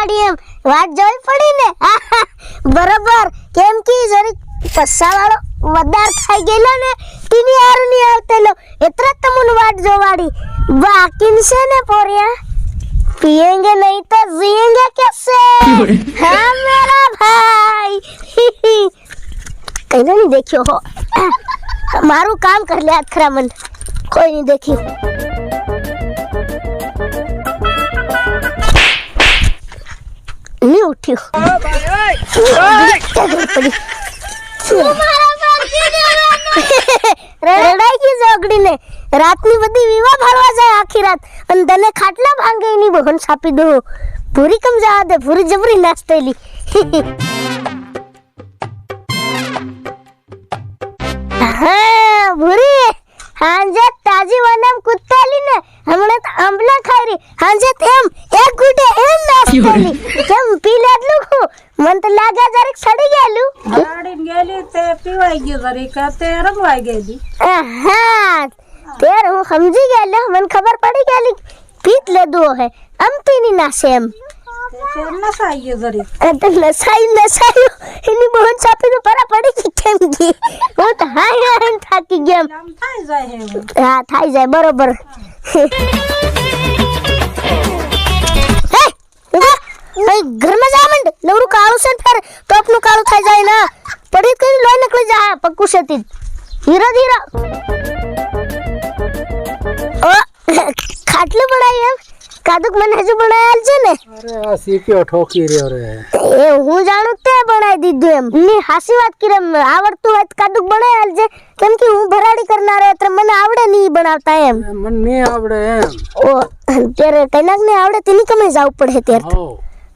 વાડી એમ વાત જોઈ પડી ને બરોબર કેમ કે જરી પસ્સાવાળો વધાર ખાઈ ગયેલો ને ટીવી હારું નહીં આવતેલો એટલે તમને વાત જોવાડી બાકી છે ને પોરિયા पिएंगे नहीं तो जिएंगे कैसे हाँ मेरा भाई कहीं नहीं देखियो हो मारू काम कर ले खरा मन कोई नहीं देखियो नहीं उठियो रडाई की जोगड़ी ने रातनी बधी विवाह भाड़वा जाए आखी रात અને તને ખાટલા ભાંગે ની બહન છાપી દો ભૂરી કમ જવા દે ભૂરી જબરી નાસ્તેલી હા ભૂરી હાંજે તાજી વનમ કુત્તાલી ને હમણે તો આંબલા ખાઈ રહી હાંજે એમ એક ગુટે એમ નાસ્તેલી કેમ પી લેટલું મન તો લાગે જરીક સડી ગયેલું ગાડી ગયેલી તે પીવાઈ ગયું જરીક તે રંગવાઈ ગયેલી હા તેર હું સમજી ગયેલો મને ખબર પડી ગયેલી પીત લેદો હે આમ પીની નાસે એમ તે નસાઈ ગયું જરીક તો નસાઈ એની બહન છાપી તો પરા પડી ગઈ કેમ ગઈ હું તો હા થાકી ગયા આમ થઈ જાય હે હા થઈ જાય બરોબર હે ઘરમાં જા મંડ નવરું કાળું છે ફેર તો આપનું કાળું થઈ જાય ના પડી કઈ લોહી નીકળી જાય પક્કુ સેતી ધીરે ધીરે ઓ ખાટલું બનાવી એમ કાદુક મને હજુ બનાવેલ છે ને અરે આ સીપ્યો ઠોકી રહ્યો રે એ હું જાણું તે બનાવી દીધું એમ ની હાસી વાત કરે આવડતું હોય કાદુક બનાવેલ છે કેમ કે હું ભરાડી કરનાર એટલે મને આવડે નહીં બનાવતા એમ મને નહીં આવડે એમ ઓ ત્યારે કઈનાક ને આવડે તેની કમે જવું પડે ત્યારે હો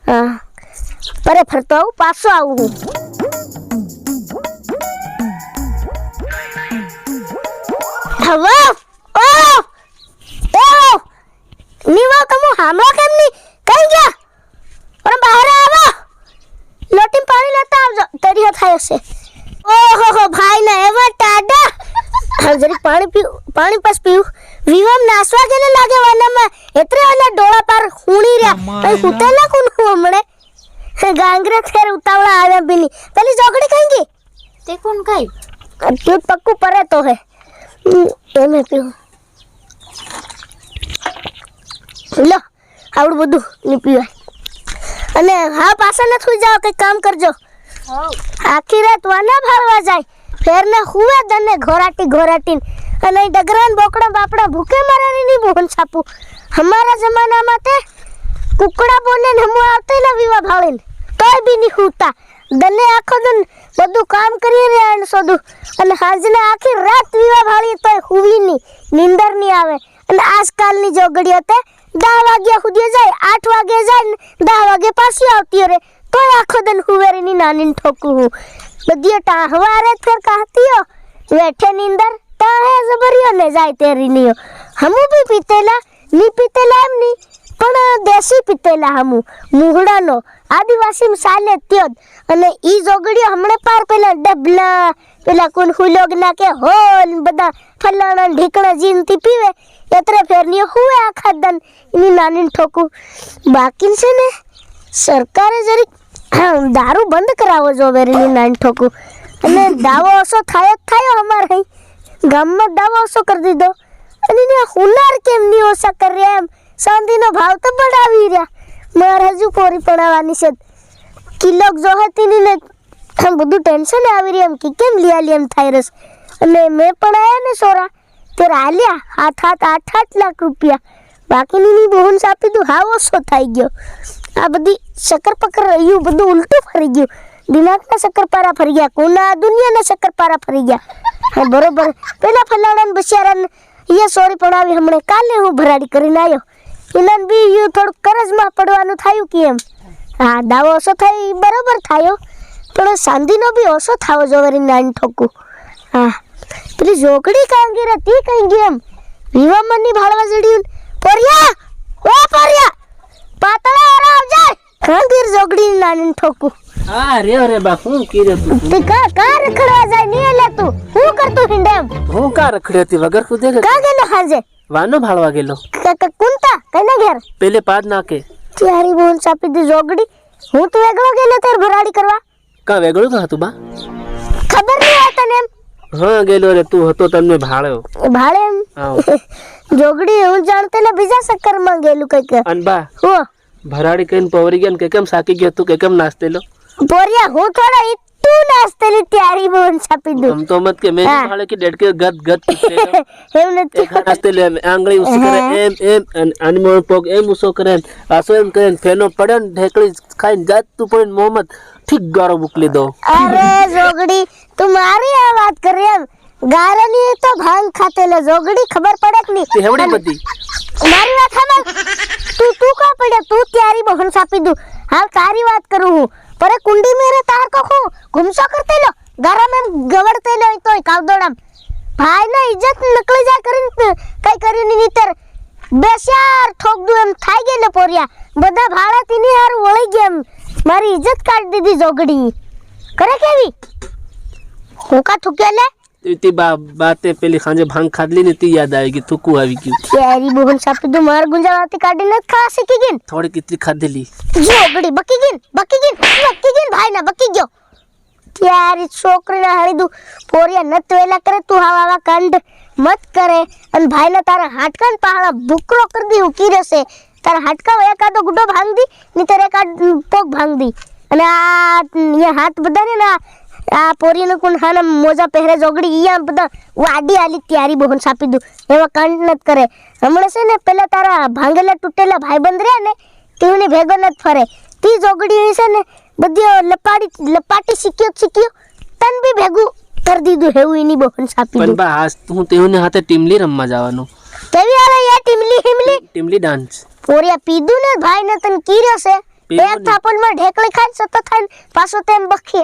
હા પરે ફરતો આવું પાછો આવું હું હવે ઓ નીવા કમો હામળો કેમ ની કઈ ગયા અને બહાર આવો લોટી પાણી લેતા આવજો તરીયો થાય છે ઓહો હો ભાઈ ના એવા ટાડા જરી પાણી પાસ પીવું વિવમ નાસવા ગેલે લાગે વાનામાં એત્રે આના ડોળા પર ખૂણી રહ્યા કઈ કુતેલા કોણ હમણે ગાંગરે ફેર ઉતાવળા આવ્યા બીની પેલી જોગડી કઈ ગઈ તે કોણ કઈ તું પક્કુ પરે તો હે એમે પીવું લો આવડું બધું ની પીવાય અને હા પાછા ન થઈ જાવ કઈ કામ કરજો આખી રાત વાના ભાળવા જાય ફેર ને હુએ દને ઘોરાટી અને ડગરાન બોકડા બાપડા ભૂખે મરાની ની બોન છાપુ હમારા જમાનામાં તે કુકડા બોલે ને હમુ આવતે ને વિવા ભાળીને તોય બી ની હુતા દને આખો દન બધું કામ કરી રહ્યા અને સોદું અને હાજને આખી રાત વિવા ભાળી તોય હુવી ની નીંદર ની આવે અને આજકાલની જોગડીઓ તે 10 વાગ્યા સુધી જાય 8 વાગે જાય 10 વાગે પાછી આવતી રે તોય આખો દન હુવેરીની નાની ઠોકું હું બધી ટા હવારે ફેર કહતીઓ બેઠે નીંદર તાહે જબરિયો ને જાય તેરી નીઓ હમુ બી પીતેલા ની પીતેલા એમ ની પણ દેશી પીતેલા હમુ મુહડાનો આદિવાસી મસાલે ત્યોદ અને ઈ જોગડીઓ હમણે પાર પેલા ડબલા પેલા કોણ હુલોગ ના કે હોલ બધા ફલાણા ઢીકણા જીનતી પીવે એતરે ફેરની હુએ આખા દન એની નાની ઠોકું બાકી છે ને સરકારે જરી દારૂ બંધ કરાવો જો વેરીની નાની ઠોકું અને દાવો ઓછો થાયો અમારે ગામમાં દાવો ઓછો કરી દીધો અને ને હુનાર કેમ ની ઓછા કર્યા એમ ચાંદીનો ભાવ તો બઢાવી રહ્યા મારે હજુ પોરી પડાવવાની છે કિલો જો હતી ને બધું ટેન્શન આવી રહી એમ કે કેમ લિયા એમ થાય રસ અને મેં પડાયા ને સોરા તે આલ્યા હાથ 8 લાખ રૂપિયા બાકીની ની બહન સાપી દઉં હાવ ઓછો થઈ ગયો આ બધી શક્કર પકર રહ્યું બધું ઉલટું ફરી ગયું દિમાગના શક્કરપારા ફરી ગયા કોના દુનિયાના શક્કરપારા ફરી ગયા હા બરોબર પેલા ફલાણા બિચારાને એ સોરી પડાવી હમણે કાલે હું ભરાડી કરીને આવ્યો એના બી યુ થોડું કરજમાં પડવાનું થયું કે એમ હા દાવો ઓછો થઈ બરોબર થયો પણ સાંધીનો બી ઓછો થાવો જોવેરી નાની ઠોકું હા પેલી જોકડી કાંગી હતી કઈ ગઈ એમ વિવામની ભાળવા જડ્યું પોરિયા ઓ પોરિયા પાતળા ઓરા આવજે કાંગીર જોગડી નાની ઠોકું હા રે બા હું કીરે તું તે કા રખડવા જાય ની લે તું હું કરતું હિંડેમ હું કા રખડતી વગર કુદે કા ગેલો હાજે વાનો ભાળવા ગેલો કુંતા કને ઘેર પેલે પાદ નાકે તારી બોન સાપી દી જોગડી હું તો વેગળો ગયેલો તાર ભરાડી કરવા કા વેગળું કા હતું બા ખબર નહીં આ તને એમ હા ગયેલો રે તું હતો તમને ભાળ્યો ભાડે એમ હા જોગડી હું જાણતે ને બીજા ચક્કરમાં ગયેલું કઈક અન બા હો ભરાડી કઈને પવરી ગયા ને કે કેમ સાકી ગયો તું કે કેમ નાસ્તેલો બોરિયા હું થોડા ઈટુ નાસ્તેલી તારી બોન સાપી દઉં हम तो मत के मैं हाँ। भाड़े की डेढ़ के गद गद कितने એમ નથી एक रास्ते ले आंगળી ઉસી કરે એમ અનમોળ પોગ એમ ઉસો કરે આસો એમ કરે ફેનો પડ્યો ને ઢેકળી ખાઈને જાત તું પણ મોહમ્મદ ઠીક ગારો મોકલી દો અરે જોગડી તું મારી આ વાત કરી એમ ગારાની તો ભાંગ ખાતેલો જોગડી ખબર પડે કે તે નહીં હેવડી બધી મારી વાત સાંભળ તું કા પડ્યો તું તારી બહન સાપી દઉં હાલ તારી વાત કરું હું પર એ કુંડી મેરે તાર કો હું ઘુમસો કરતે લો ગરમ એમ ગવડતે લો તોય કાવદોડામ ભાઈ ના ઇજ્જત નકળી જા કરીને કઈ કરીને નીતર બેસ્યાર ઠોક દઉં એમ થાય ગઈ ને પોરિયા બધા ભાડા તીની હાર વળી ગયા એમ મારી ઇજ્જત કાઢી દીધી જોગડી કરે કેવી હું કા થૂક્યો લે તી બાતે પેલી ખાંજે ભાંગ ખાધલી ને તી યાદ આવી ગઈ થૂકું આવી ગયું તારી બહન સાપી દઉં માર ગુંજાવાતી કાઢીને ખા શીખી ગઈ થોડી કેટલી ખાધેલી જોગડી બકી ગઈ ભાઈ ના બકી ગયો ત્યારે છોકરીને હળી દઉં પોરિયા નત વેલા કરે તું આવા કંડ મત કરે અને ભાઈને તારા હાડકાન પહાડા ભૂકરો કરી દી ઉકી રહેશે તારા હાડકા એકાદો ગુડો ભાંગ દી ની તારે એકાદ પોગ ભાંગ દી અને આ અહીંયા હાથ બધાને ના આ પોરીને કોણ હાને મોજા પહેરે જોગડી અહીંયા બધા વાડી આલી ત્યારી બહન સાપી દઉં એવા કંડ નત કરે હમણાં છે ને પેલા તારા ભાંગેલા તૂટેલા ભાઈબંધ રહ્યા ને તેઓની ભેગો નત ફરે તી જોગડી છે ને બધી લપાટી શીખ્યો તન બી ભેગું કરી દીધું હેવું એની બહન સાપી પણ દઉં બા આજ હું તેઓને હાથે ટીમલી રમવા જવાનું કેવી આવે યાર ટીમલી હિમલી ટીમલી ડાન્સ પોરિયા પીધું ને ભાઈ ને તન કીર્યો છે પીધું એક ને. થાપણમાં ઢેકળી ખાઈને સતત ખાઈને પાછો તેમ બખી